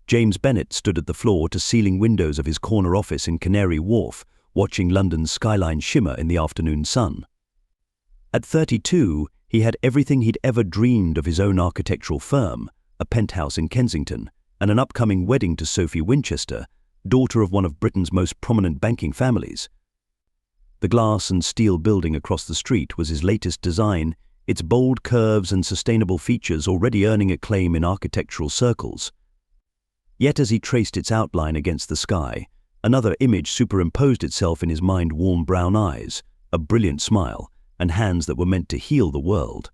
James Bennett stood at the floor-to-ceiling windows of his corner office in Canary Wharf, watching London's skyline shimmer in the afternoon sun. At 32, he had everything he'd ever dreamed of: his own architectural firm, a penthouse in Kensington, and an upcoming wedding to Sophie Winchester, daughter of one of Britain's most prominent banking families. The glass and steel building across the street was his latest design, its bold curves and sustainable features already earning acclaim in architectural circles. Yet as he traced its outline against the sky, another image superimposed itself in his mind: warm brown eyes, a brilliant smile, and hands that were meant to heal the world.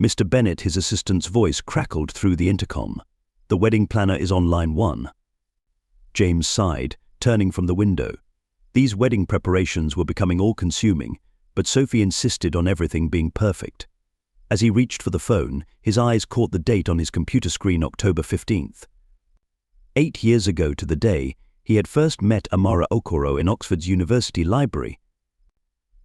"Mr. Bennett," his assistant's voice crackled through the intercom. "The wedding planner is on line 1. James sighed, turning from the window. These wedding preparations were becoming all-consuming, but Sophie insisted on everything being perfect. As he reached for the phone, his eyes caught the date on his computer screen: October 15th. 8 years ago to the day, he had first met Amara Okoro in Oxford's University Library.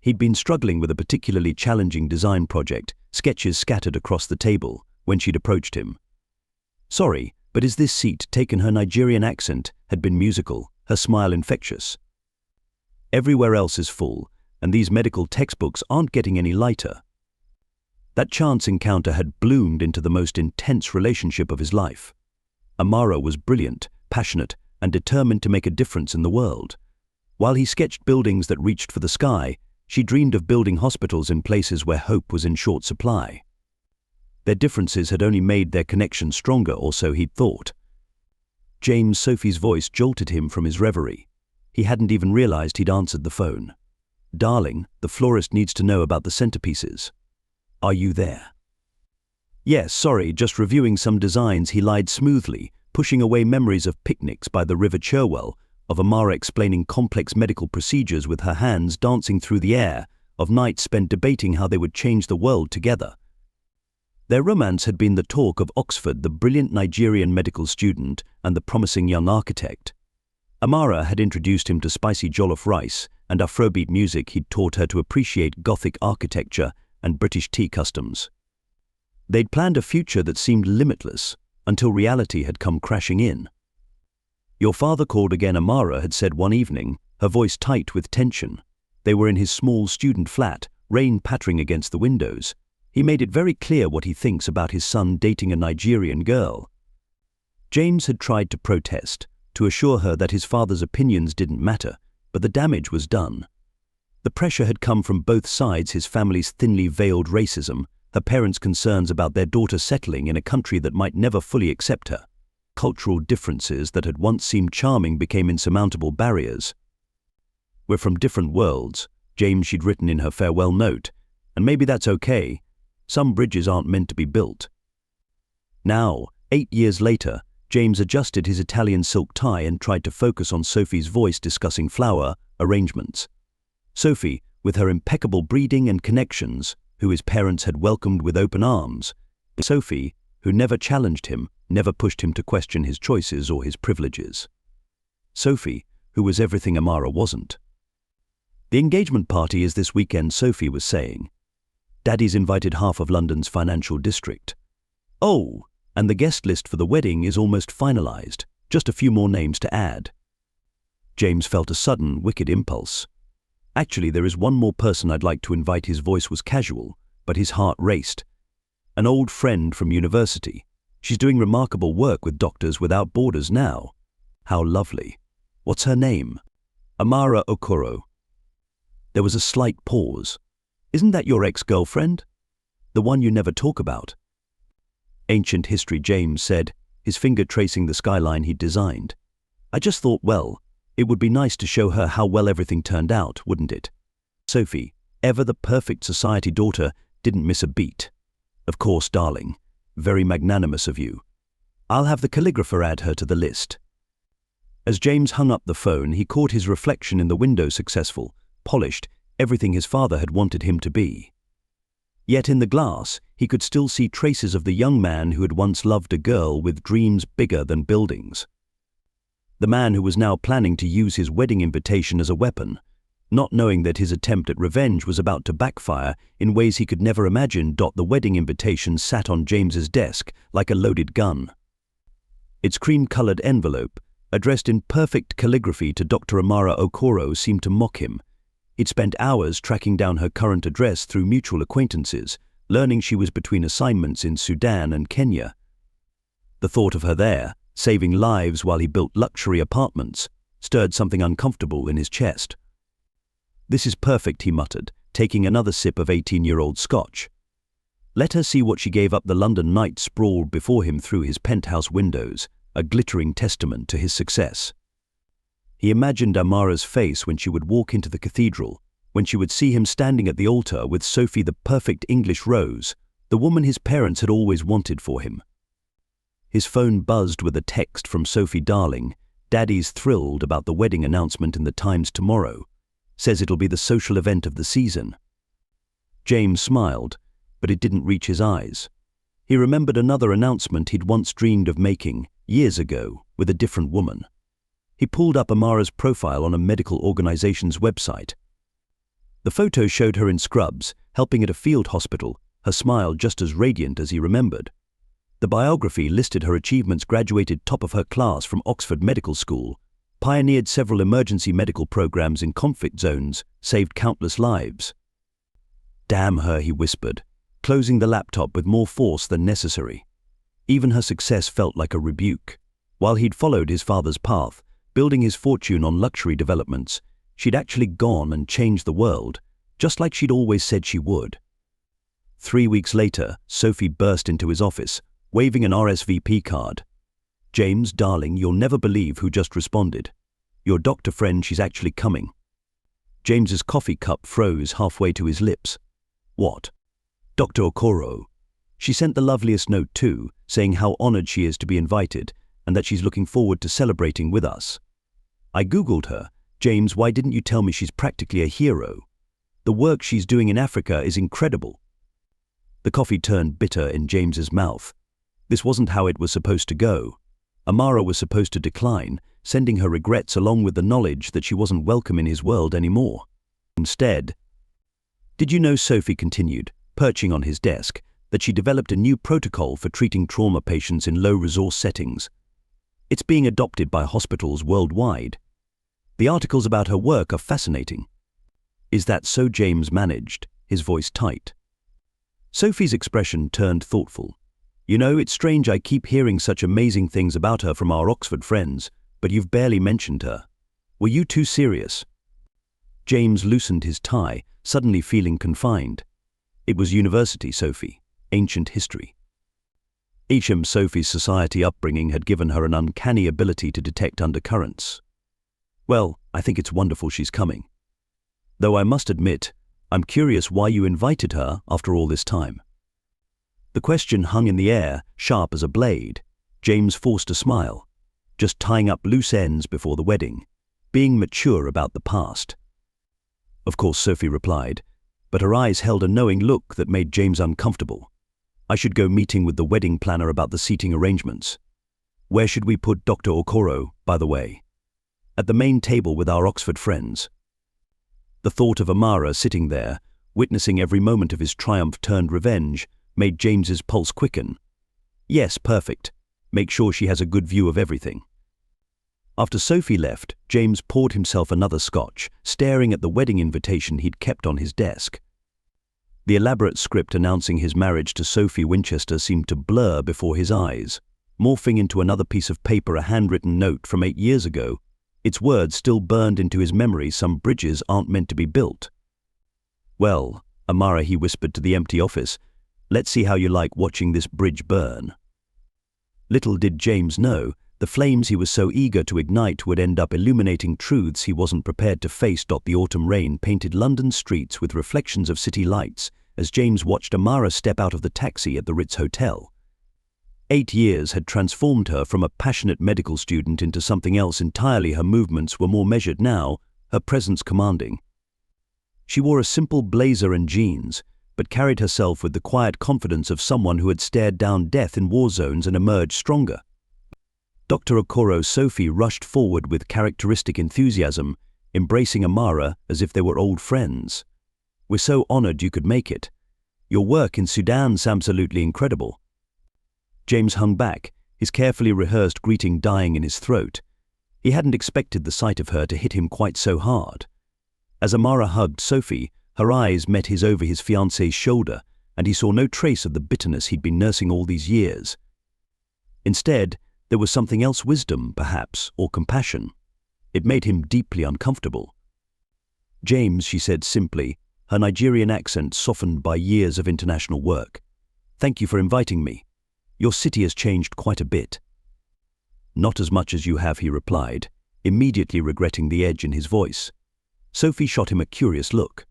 He'd been struggling with a particularly challenging design project, sketches scattered across the table, when she'd approached him. "Sorry, but is this seat taken?" Her Nigerian accent had been musical, her smile infectious. "Everywhere else is full, and these medical textbooks aren't getting any lighter." That chance encounter had bloomed into the most intense relationship of his life. Amara was brilliant, passionate, and determined to make a difference in the world. While he sketched buildings that reached for the sky, she dreamed of building hospitals in places where hope was in short supply. Their differences had only made their connection stronger, or so he'd thought. Sophie's voice jolted him from his reverie. He hadn't even realized he'd answered the phone. "Darling, the florist needs to know about the centerpieces. Are you there?" "Yes, sorry, just reviewing some designs," he lied smoothly, pushing away memories of picnics by the River Cherwell, of Amara explaining complex medical procedures with her hands dancing through the air, of nights spent debating how they would change the world together. Their romance had been the talk of Oxford, the brilliant Nigerian medical student and the promising young architect. Amara had introduced him to spicy jollof rice and Afrobeat music. He'd taught her to appreciate Gothic architecture and British tea customs. They'd planned a future that seemed limitless, until reality had come crashing in. "Your father called again," Amara had said one evening, her voice tight with tension. They were in his small student flat, rain pattering against the windows. "He made it very clear what he thinks about his son dating a Nigerian girl." James had tried to protest, to assure her that his father's opinions didn't matter, but the damage was done. The pressure had come from both sides: his family's thinly veiled racism, her parents' concerns about their daughter settling in a country that might never fully accept her. Cultural differences that had once seemed charming became insurmountable barriers. "We're from different worlds," she'd written in her farewell note, "and maybe that's okay. Some bridges aren't meant to be built." Now, 8 years later, James adjusted his Italian silk tie and tried to focus on Sophie's voice discussing flower arrangements. Sophie, with her impeccable breeding and connections, who his parents had welcomed with open arms. Sophie, who never challenged him, never pushed him to question his choices or his privileges. Sophie, who was everything Amara wasn't. "The engagement party is this weekend," Sophie was saying. "Daddy's invited half of London's financial district." "Oh, and the guest list for the wedding is almost finalized, just a few more names to add." James felt a sudden, wicked impulse. "Actually, there is one more person I'd like to invite." His voice was casual, but his heart raced. "An old friend from university. She's doing remarkable work with Doctors Without Borders now." "How lovely. What's her name?" "Amara Okoro." There was a slight pause. "Isn't that your ex-girlfriend? The one you never talk about?" "Ancient history," James said, his finger tracing the skyline he'd designed. "I just thought, well, it would be nice to show her how well everything turned out, wouldn't it?" Sophie, ever the perfect society daughter, didn't miss a beat. "Of course, darling. Very magnanimous of you. I'll have the calligrapher add her to the list." As James hung up the phone, he caught his reflection in the window: successful, polished, everything his father had wanted him to be. Yet in the glass, he could still see traces of the young man who had once loved a girl with dreams bigger than buildings. The man who was now planning to use his wedding invitation as a weapon, not knowing that his attempt at revenge was about to backfire in ways he could never imagine. The wedding invitation sat on James's desk like a loaded gun. Its cream-colored envelope, addressed in perfect calligraphy to Dr. Amara Okoro, seemed to mock him. He'd spent hours tracking down her current address through mutual acquaintances, learning she was between assignments in Sudan and Kenya. The thought of her there, saving lives while he built luxury apartments, stirred something uncomfortable in his chest. "This is perfect," he muttered, taking another sip of 18-year-old scotch. Let her see what she gave up. The London night sprawled before him through his penthouse windows, a glittering testament to his success. He imagined Amara's face when she would walk into the cathedral, when she would see him standing at the altar with Sophie, the perfect English rose, the woman his parents had always wanted for him. His phone buzzed with a text from Sophie. "Darling, Daddy's thrilled about the wedding announcement in the Times tomorrow. Says it'll be the social event of the season." James smiled, but it didn't reach his eyes. He remembered another announcement he'd once dreamed of making, years ago, with a different woman. He pulled up Amara's profile on a medical organization's website. The photo showed her in scrubs, helping at a field hospital, her smile just as radiant as he remembered. The biography listed her achievements: graduated top of her class from Oxford Medical School, pioneered several emergency medical programs in conflict zones, saved countless lives. "Damn her," he whispered, closing the laptop with more force than necessary. Even her success felt like a rebuke. While he'd followed his father's path, building his fortune on luxury developments, she'd actually gone and changed the world, just like she'd always said she would. 3 weeks later, Sophie burst into his office, waving an RSVP card. "James, darling, you'll never believe who just responded. Your doctor friend, she's actually coming." James's coffee cup froze halfway to his lips. "What?" "Dr. Okoro. She sent the loveliest note too, saying how honored she is to be invited and that she's looking forward to celebrating with us. I Googled her. James, why didn't you tell me? She's practically a hero. The work she's doing in Africa is incredible." The coffee turned bitter in James's mouth. This wasn't how it was supposed to go. Amara was supposed to decline, sending her regrets along with the knowledge that she wasn't welcome in his world anymore. Instead, "Did you know," Sophie continued, perching on his desk, "that she developed a new protocol for treating trauma patients in low-resource settings? It's being adopted by hospitals worldwide. The articles about her work are fascinating." "Is that so?" James managed, his voice tight. Sophie's expression turned thoughtful. "You know, it's strange, I keep hearing such amazing things about her from our Oxford friends, but you've barely mentioned her. Were you too serious?" James loosened his tie, suddenly feeling confined. It was university, Sophie, ancient history. Sophie's society upbringing had given her an uncanny ability to detect undercurrents. "Well, I think it's wonderful she's coming. Though I must admit, I'm curious why you invited her after all this time." The question hung in the air, sharp as a blade. James forced a smile. Just tying up loose ends before the wedding, being mature about the past. "Of course," Sophie replied, but her eyes held a knowing look that made James uncomfortable. "I should go meeting with the wedding planner about the seating arrangements. Where should we put Dr. Okoro, by the way?" "At the main table with our Oxford friends." The thought of Amara sitting there, witnessing every moment of his triumph turned revenge, made James's pulse quicken. "Yes, perfect. Make sure she has a good view of everything." After Sophie left, James poured himself another scotch, staring at the wedding invitation he'd kept on his desk. The elaborate script announcing his marriage to Sophie Winchester seemed to blur before his eyes, morphing into another piece of paper, a handwritten note from 8 years ago. Its words still burned into his memory: "Some bridges aren't meant to be built." "Well, Amara," he whispered to the empty office, "let's see how you like watching this bridge burn." Little did James know, the flames he was so eager to ignite would end up illuminating truths he wasn't prepared to face. The autumn rain painted London's streets with reflections of city lights as James watched Amara step out of the taxi at the Ritz Hotel. 8 years had transformed her from a passionate medical student into something else entirely. Her movements were more measured now, her presence commanding. She wore a simple blazer and jeans, but carried herself with the quiet confidence of someone who had stared down death in war zones and emerged stronger. Dr. Okoro. Sophie rushed forward with characteristic enthusiasm, embracing Amara as if they were old friends. "We're so honored you could make it. Your work in Sudan's absolutely incredible." James hung back, his carefully rehearsed greeting dying in his throat. He hadn't expected the sight of her to hit him quite so hard. As Amara hugged Sophie, her eyes met his over his fiancée's shoulder, and he saw no trace of the bitterness he'd been nursing all these years. Instead, there was something else, wisdom, perhaps, or compassion. It made him deeply uncomfortable. "James," she said simply, her Nigerian accent softened by years of international work. "Thank you for inviting me. Your city has changed quite a bit." "Not as much as you have," he replied, immediately regretting the edge in his voice. Sophie shot him a curious look.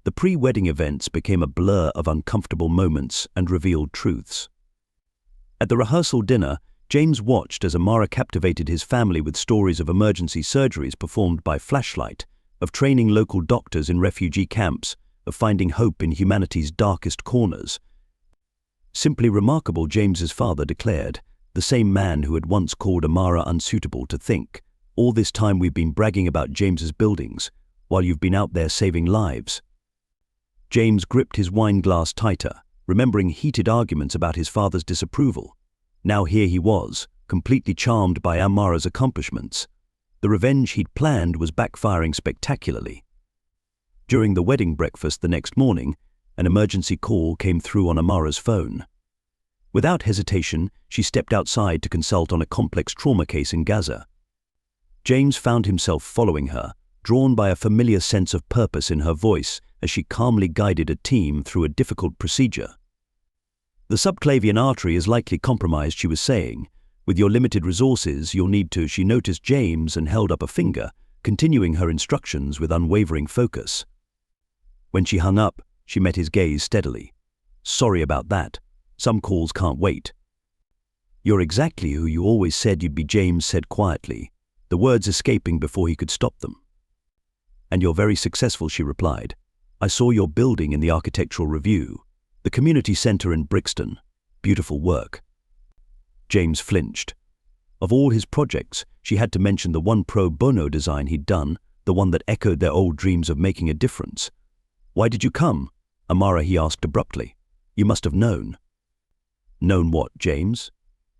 The pre-wedding events became a blur of uncomfortable moments and revealed truths. At the rehearsal dinner, James watched as Amara captivated his family with stories of emergency surgeries performed by flashlight, of training local doctors in refugee camps, of finding hope in humanity's darkest corners. "Simply remarkable," James's father declared, the same man who had once called Amara unsuitable to think. "All this time we've been bragging about James's buildings, while you've been out there saving lives." James gripped his wine glass tighter, remembering heated arguments about his father's disapproval. Now here he was, completely charmed by Amara's accomplishments. The revenge he'd planned was backfiring spectacularly. During the wedding breakfast the next morning, an emergency call came through on Amara's phone. Without hesitation, she stepped outside to consult on a complex trauma case in Gaza. James found himself following her, drawn by a familiar sense of purpose in her voice as she calmly guided a team through a difficult procedure. "The subclavian artery is likely compromised," she was saying. "With your limited resources, you'll need to..." She noticed James and held up a finger, continuing her instructions with unwavering focus. When she hung up, she met his gaze steadily. "Sorry about that. Some calls can't wait." "You're exactly who you always said you'd be," James said quietly, the words escaping before he could stop them. "And you're very successful," she replied. "I saw your building in the architectural review. The community center in Brixton. Beautiful work." James flinched. Of all his projects, she had to mention the one pro bono design he'd done, the one that echoed their old dreams of making a difference. "Why did you come, Amara?" he asked abruptly. "You must have known." "Known what, James?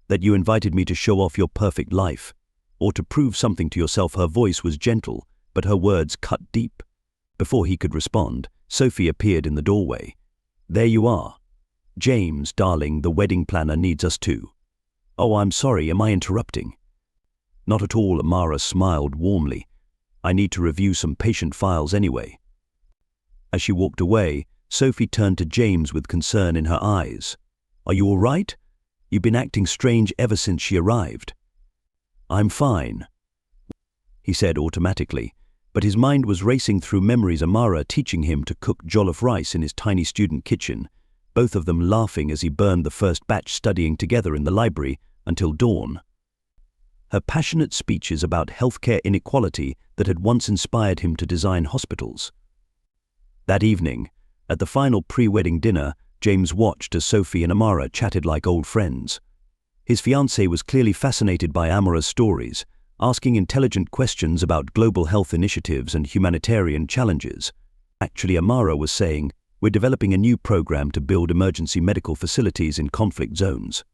That you invited me to show off your perfect life, or to prove something to yourself." Her voice was gentle, but her words cut deep. Before he could respond, Sophie appeared in the doorway. "There you are. James, darling, the wedding planner needs us too." "Oh, I'm sorry, am I interrupting?" "Not at all," Amara smiled warmly. "I need to review some patient files anyway." As she walked away, Sophie turned to James with concern in her eyes. "Are you all right? You've been acting strange ever since she arrived." "I'm fine," he said automatically, but his mind was racing through memories Amara teaching him to cook jollof rice in his tiny student kitchen, both of them laughing as he burned the first batch, studying together in the library until dawn. Her passionate speeches about healthcare inequality that had once inspired him to design hospitals. That evening, at the final pre-wedding dinner, James watched as Sophie and Amara chatted like old friends. His fiancée was clearly fascinated by Amara's stories, asking intelligent questions about global health initiatives and humanitarian challenges. Actually, Amara was saying, "We're developing a new program to build emergency medical facilities in conflict zones.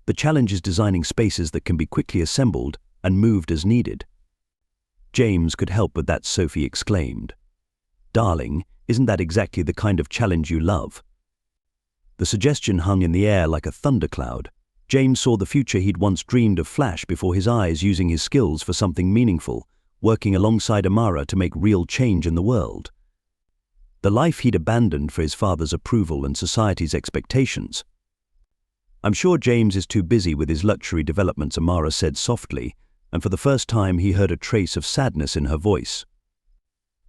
The challenge is designing spaces that can be quickly assembled and moved as needed." "James could help with that," Sophie exclaimed. "Darling, isn't that exactly the kind of challenge you love?" The suggestion hung in the air like a thundercloud. James saw the future he'd once dreamed of flash before his eyes, using his skills for something meaningful, working alongside Amara to make real change in the world. The life he'd abandoned for his father's approval and society's expectations. "I'm sure James is too busy with his luxury developments," Amara said softly, and for the first time he heard a trace of sadness in her voice.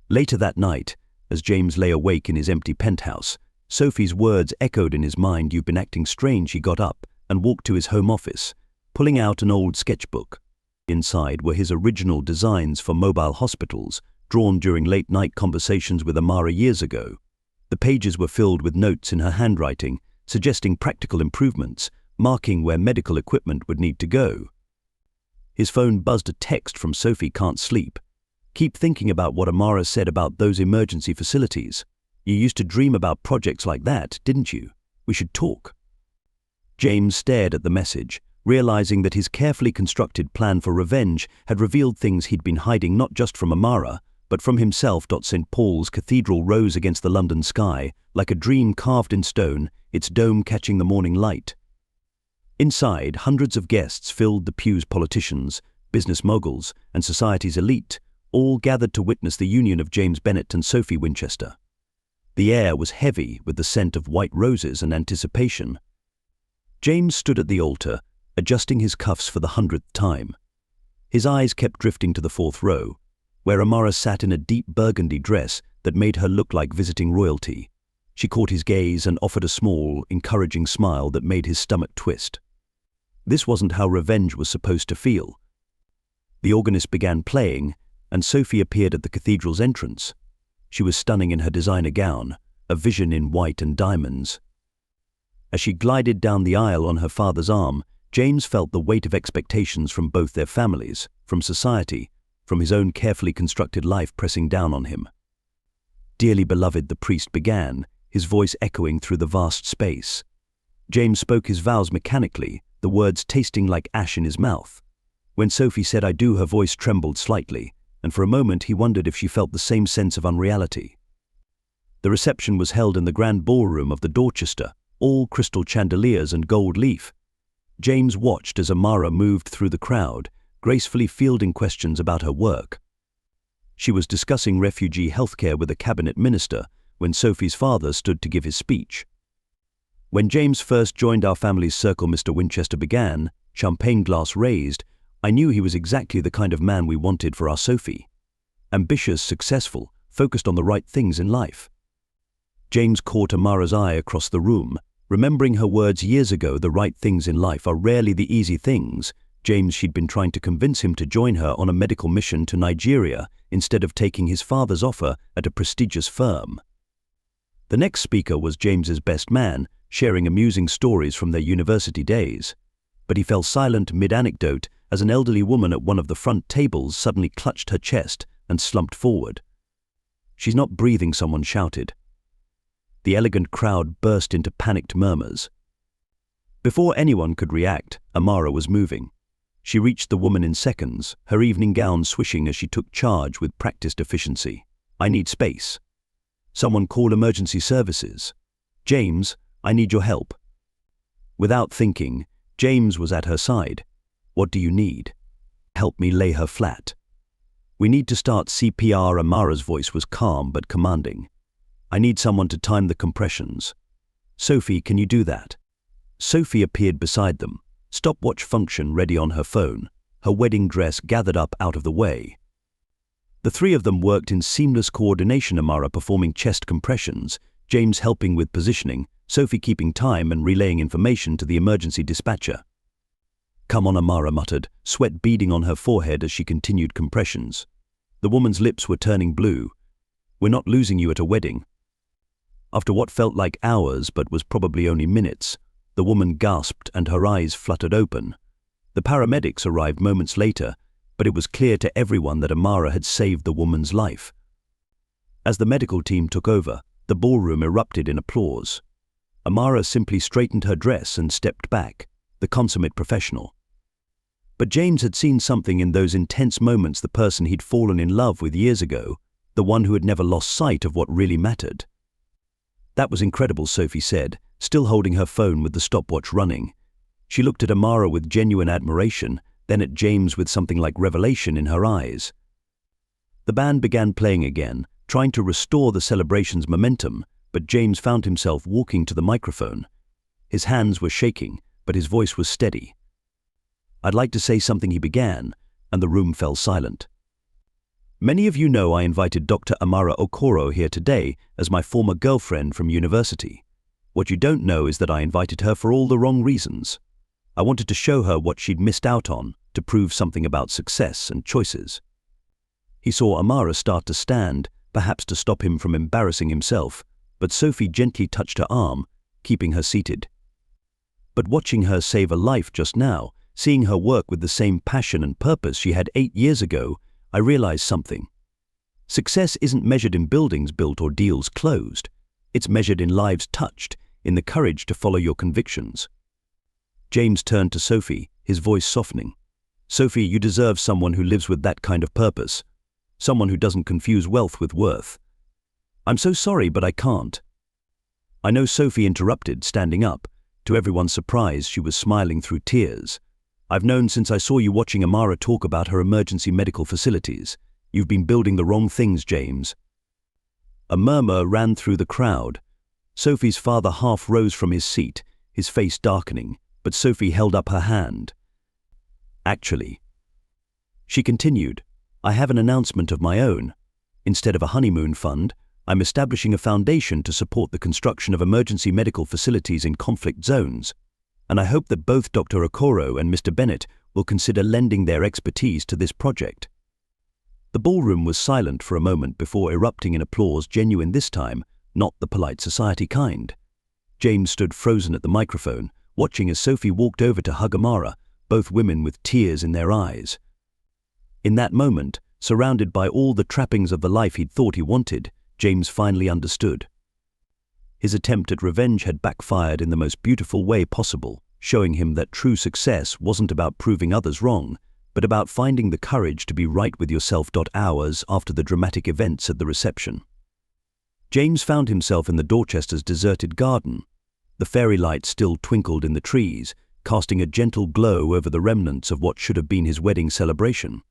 Later that night, as James lay awake in his empty penthouse, Sophie's words echoed in his mind. "You've been acting strange." He got up and walked to his home office, pulling out an old sketchbook. Inside were his original designs for mobile hospitals, drawn during late-night conversations with Amara years ago. The pages were filled with notes in her handwriting, suggesting practical improvements, marking where medical equipment would need to go. His phone buzzed a text from Sophie. "Can't sleep. Keep thinking about what Amara said about those emergency facilities. You used to dream about projects like that, didn't you? We should talk." James stared at the message, realizing that his carefully constructed plan for revenge had revealed things he'd been hiding not just from Amara, but from himself. St. Paul's Cathedral rose against the London sky, like a dream carved in stone, its dome catching the morning light. Inside, hundreds of guests filled the pews. Politicians, business moguls, and society's elite, all gathered to witness the union of James Bennett and Sophie Winchester. The air was heavy with the scent of white roses and anticipation. James stood at the altar, adjusting his cuffs for the 100th time. His eyes kept drifting to the fourth row, where Amara sat in a deep burgundy dress that made her look like visiting royalty. She caught his gaze and offered a small, encouraging smile that made his stomach twist. This wasn't how revenge was supposed to feel. The organist began playing, and Sophie appeared at the cathedral's entrance. She was stunning in her designer gown, a vision in white and diamonds. As she glided down the aisle on her father's arm, James felt the weight of expectations from both their families, from society, from his own carefully constructed life pressing down on him. "Dearly beloved," the priest began, his voice echoing through the vast space. James spoke his vows mechanically, the words tasting like ash in his mouth. When Sophie said "I do," her voice trembled slightly, and for a moment he wondered if she felt the same sense of unreality. The reception was held in the grand ballroom of the Dorchester, all crystal chandeliers and gold leaf. James watched as Amara moved through the crowd, gracefully fielding questions about her work. She was discussing refugee healthcare with a cabinet minister when Sophie's father stood to give his speech. "When James first joined our family's circle," Mr. Winchester began, champagne glass raised, "I knew he was exactly the kind of man we wanted for our Sophie. Ambitious, successful, focused on the right things in life." James caught Amara's eye across the room, remembering her words years ago. The right things in life are rarely the easy things. She'd been trying to convince him to join her on a medical mission to Nigeria instead of taking his father's offer at a prestigious firm. The next speaker was James's best man, sharing amusing stories from their university days. But he fell silent mid-anecdote as an elderly woman at one of the front tables suddenly clutched her chest and slumped forward. "She's not breathing," someone shouted. The elegant crowd burst into panicked murmurs. Before anyone could react, Amara was moving. She reached the woman in seconds, her evening gown swishing as she took charge with practiced efficiency. "I need space. Someone call emergency services. James, I need your help." Without thinking, James was at her side. "What do you need?" "Help me lay her flat." "We need to start CPR." Amara's voice was calm but commanding. "I need someone to time the compressions." "Sophie, can you do that?" Sophie appeared beside them, stopwatch function ready on her phone, her wedding dress gathered up out of the way. The three of them worked in seamless coordination, Amara performing chest compressions, James helping with positioning, Sophie keeping time and relaying information to the emergency dispatcher. "Come on," Amara muttered, sweat beading on her forehead as she continued compressions. The woman's lips were turning blue. "We're not losing you at a wedding." After what felt like hours but was probably only minutes, the woman gasped and her eyes fluttered open. The paramedics arrived moments later, but it was clear to everyone that Amara had saved the woman's life. As the medical team took over, the ballroom erupted in applause. Amara simply straightened her dress and stepped back, the consummate professional. But James had seen something in those intense moments, the person he'd fallen in love with years ago, the one who had never lost sight of what really mattered. "That was incredible," Sophie said, still holding her phone with the stopwatch running. She looked at Amara with genuine admiration, then at James with something like revelation in her eyes. The band began playing again, trying to restore the celebration's momentum, but James found himself walking to the microphone. His hands were shaking, but his voice was steady. "I'd like to say something," he began, and the room fell silent. "Many of you know I invited Dr. Amara Okoro here today as my former girlfriend from university. What you don't know is that I invited her for all the wrong reasons. I wanted to show her what she'd missed out on, to prove something about success and choices." He saw Amara start to stand, perhaps to stop him from embarrassing himself, but Sophie gently touched her arm, keeping her seated. "But watching her save a life just now, seeing her work with the same passion and purpose she had 8 years ago, I realized something. Success isn't measured in buildings built or deals closed. It's measured in lives touched, in the courage to follow your convictions." James turned to Sophie, his voice softening. "Sophie, you deserve someone who lives with that kind of purpose. Someone who doesn't confuse wealth with worth." "I'm so sorry, but I can't." I know, Sophie interrupted, standing up. To everyone's surprise, she was smiling through tears. "I've known since I saw you watching Amara talk about her emergency medical facilities. You've been building the wrong things, James." A murmur ran through the crowd. Sophie's father half rose from his seat, his face darkening, but Sophie held up her hand. "Actually," she continued, "I have an announcement of my own. Instead of a honeymoon fund, I'm establishing a foundation to support the construction of emergency medical facilities in conflict zones, and I hope that both Dr. Okoro and Mr. Bennett will consider lending their expertise to this project." The ballroom was silent for a moment before erupting in applause, genuine this time, not the polite society kind. James stood frozen at the microphone, watching as Sophie walked over to hug Amara, both women with tears in their eyes. In that moment, surrounded by all the trappings of the life he'd thought he wanted, James finally understood. His attempt at revenge had backfired in the most beautiful way possible, showing him that true success wasn't about proving others wrong, but about finding the courage to be right with yourself. Hours after the dramatic events at the reception, James found himself in the Dorchester's deserted garden. The fairy lights still twinkled in the trees, casting a gentle glow over the remnants of what should have been his wedding celebration.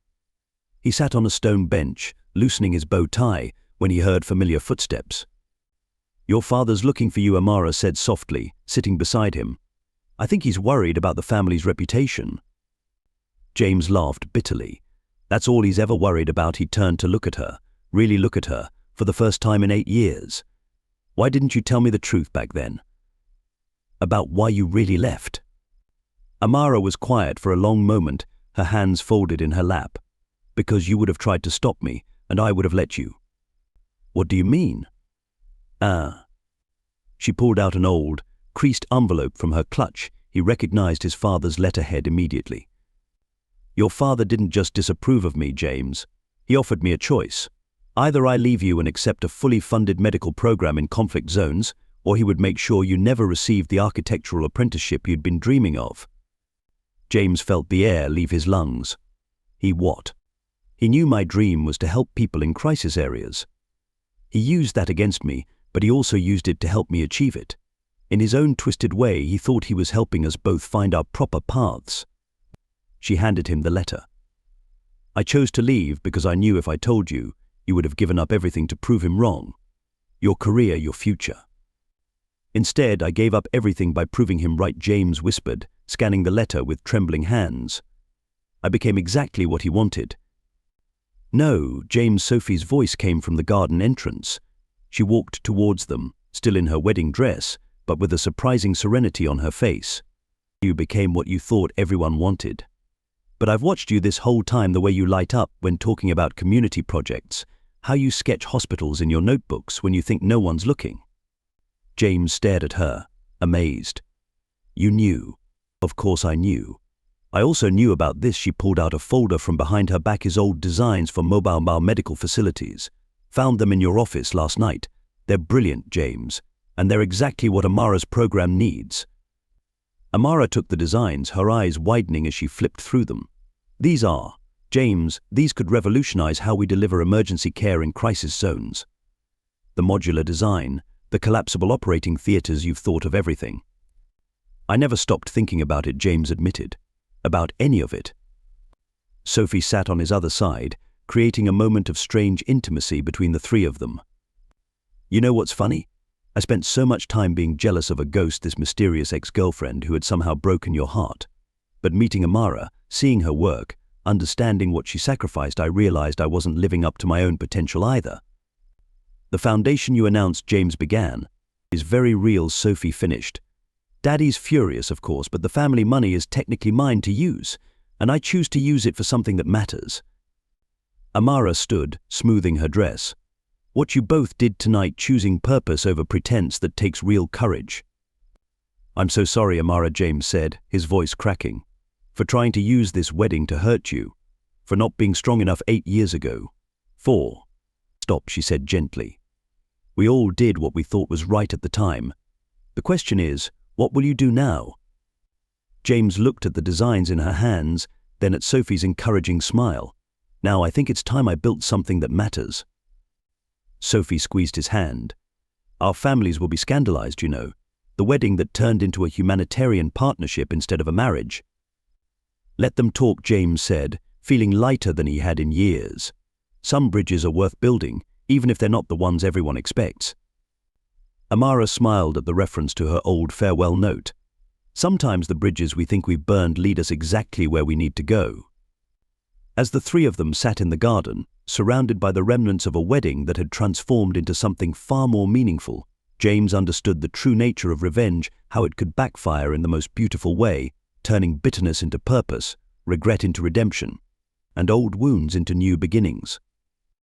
He sat on a stone bench, loosening his bow tie, when he heard familiar footsteps. "Your father's looking for you," Amara said softly, sitting beside him. "I think he's worried about the family's reputation." James laughed bitterly. "That's all he's ever worried about." He turned to look at her, really look at her, for the first time in 8 years. "Why didn't you tell me the truth back then? About why you really left?" Amara was quiet for a long moment, her hands folded in her lap. "Because you would have tried to stop me, and I would have let you." "What do you mean?" She pulled out an old, creased envelope from her clutch. He recognized his father's letterhead immediately. "Your father didn't just disapprove of me, James. He offered me a choice. Either I leave you and accept a fully funded medical program in conflict zones, or he would make sure you never received the architectural apprenticeship you'd been dreaming of." James felt the air leave his lungs. What? He knew my dream was to help people in crisis areas. He used that against me, but he also used it to help me achieve it. In his own twisted way, he thought he was helping us both find our proper paths. She handed him the letter. "I chose to leave because I knew if I told you, you would have given up everything to prove him wrong. Your career, your future. Instead, I gave up everything by proving him right," James whispered, scanning the letter with trembling hands. "I became exactly what he wanted." "No," Sophie's voice came from the garden entrance. She walked towards them, still in her wedding dress, but with a surprising serenity on her face. "You became what you thought everyone wanted. But I've watched you this whole time, the way you light up when talking about community projects, how you sketch hospitals in your notebooks when you think no one's looking." James stared at her, amazed. "You knew." "Of course I knew. I also knew about this." She pulled out a folder from behind her back, his old designs for mobile medical facilities. "Found them in your office last night. They're brilliant, James, and they're exactly what Amara's program needs." Amara took the designs, her eyes widening as she flipped through them. "These are, James, these could revolutionize how we deliver emergency care in crisis zones. The modular design, the collapsible operating theaters, you've thought of everything." "I never stopped thinking about it," James admitted. "About any of it." Sophie sat on his other side, creating a moment of strange intimacy between the three of them. "You know what's funny? I spent so much time being jealous of a ghost, this mysterious ex-girlfriend who had somehow broken your heart. But meeting Amara, seeing her work, understanding what she sacrificed, I realized I wasn't living up to my own potential either." "The foundation you announced," James began, "is very real," Sophie finished. "Daddy's furious, of course, but the family money is technically mine to use, and I choose to use it for something that matters." Amara stood, smoothing her dress. "What you both did tonight, choosing purpose over pretense, that takes real courage." "I'm so sorry, Amara," James said, his voice cracking, "for trying to use this wedding to hurt you, for not being strong enough 8 years ago. Stop," she said gently. "We all did what we thought was right at the time. The question is, what will you do now?" James looked at the designs in her hands, then at Sophie's encouraging smile. "Now I think it's time I built something that matters." Sophie squeezed his hand. "Our families will be scandalized, you know. The wedding that turned into a humanitarian partnership instead of a marriage." "Let them talk," James said, feeling lighter than he had in years. "Some bridges are worth building, even if they're not the ones everyone expects." Amara smiled at the reference to her old farewell note. "Sometimes the bridges we think we've burned lead us exactly where we need to go." As the three of them sat in the garden, surrounded by the remnants of a wedding that had transformed into something far more meaningful, James understood the true nature of revenge, how it could backfire in the most beautiful way, turning bitterness into purpose, regret into redemption, and old wounds into new beginnings.